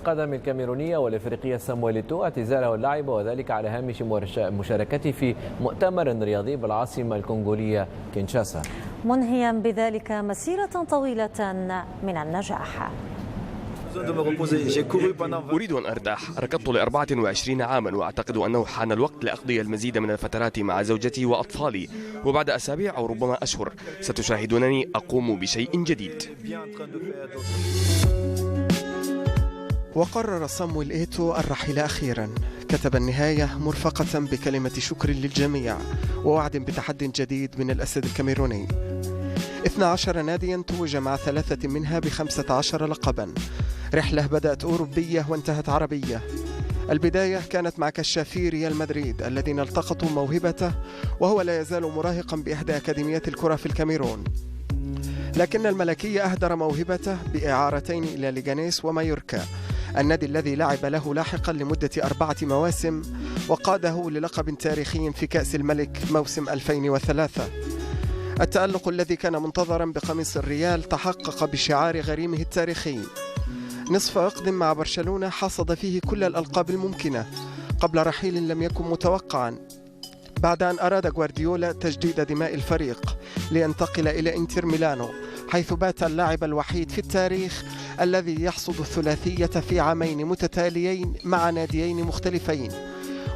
القدم الكاميرونية والإفريقية سامويل إيتو اعتزاله اللعب، وذلك على هامش مشاركته في مؤتمر رياضي بالعاصمة الكونغولية كينشاسا، منهيا بذلك مسيرة طويلة من النجاح. أريد أن أرتاح. ركضت ل24 عاما وأعتقد أنه حان الوقت لأقضي المزيد من الفترات مع زوجتي وأطفالي، وبعد أسابيع أو ربما أشهر ستشاهدونني أقوم بشيء جديد. وقرر صامويل إيتو الرحيل أخيرا. كتب النهاية مرفقة بكلمة شكر للجميع ووعد بتحدي جديد من الأسد الكاميروني. 12 ناديا توج مع 3 منها ب15 لقبا. رحلة بدأت أوروبية وانتهت عربية. البداية كانت مع كشافي ريال مدريد الذين التقطوا موهبته، وهو لا يزال مراهقا بإحدى أكاديميات الكرة في الكاميرون، لكن الملكي أهدر موهبته بإعارتين إلى ليغانيس ومايوركا، النادي الذي لعب له لاحقا لمدة 4 مواسم وقاده للقب تاريخي في كأس الملك موسم 2003. التألق الذي كان منتظرا بقميص الريال تحقق بشعار غريمه التاريخي. نصف عقد مع برشلونة حصد فيه كل الألقاب الممكنة قبل رحيل لم يكن متوقعا، بعد أن أراد غوارديولا تجديد دماء الفريق لينتقل إلى إنتر ميلانو، حيث بات اللاعب الوحيد في التاريخ الذي يحصد الثلاثية في عامين متتاليين مع ناديين مختلفين.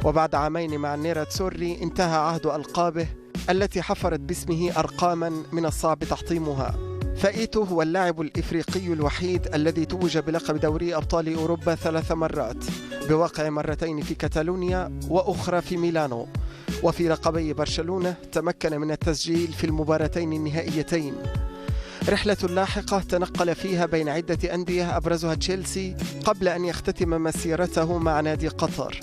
وبعد عامين مع النيراتسوري انتهى عهد ألقابه التي حفرت باسمه أرقاما من الصعب تحطيمها. فإيتو هو اللاعب الإفريقي الوحيد الذي توج بلقب دوري أبطال أوروبا 3 مرات، بواقع مرتين في كاتالونيا وأخرى في ميلانو. وفي لقبي برشلونة تمكن من التسجيل في المباراتين النهائيتين. رحلة لاحقة تنقل فيها بين عدة أندية أبرزها تشيلسي قبل أن يختتم مسيرته مع نادي قطر.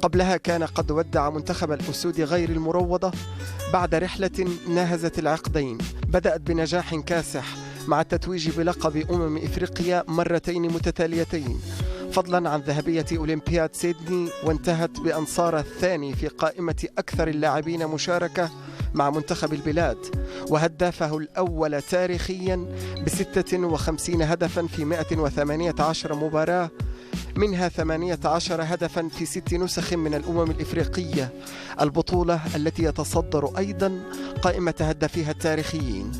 قبلها كان قد ودع منتخب الأسود غير المروضة بعد رحلة ناهزت العقدين بدأت بنجاح كاسح مع التتويج بلقب إفريقيا مرتين متتاليتين، فضلا عن ذهبية أولمبياد سيدني، وانتهت بأن صار الثاني في قائمة أكثر اللاعبين مشاركة مع منتخب البلاد، وهدافه الأول تاريخيا ب56 هدفا في 118 مباراة، منها 18 هدفا في 6 نسخ من الأمم الإفريقية، البطولة التي يتصدر أيضا قائمة هدافيها التاريخيين.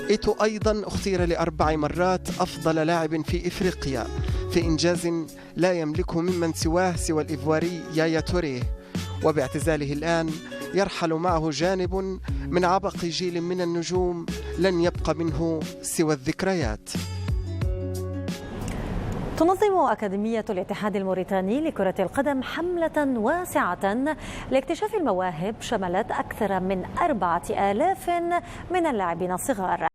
إيتو أيضا اختير ل4 مرات أفضل لاعب في إفريقيا في إنجاز لا يملكه ممن سواه سوى الإيفواري يايا توريه، وباعتزاله الآن يرحل معه جانب من عبق جيل من النجوم لن يبقى منه سوى الذكريات. تنظم أكاديمية الاتحاد الموريتاني لكرة القدم حملة واسعة لاكتشاف المواهب شملت أكثر من 4000 من اللاعبين الصغار.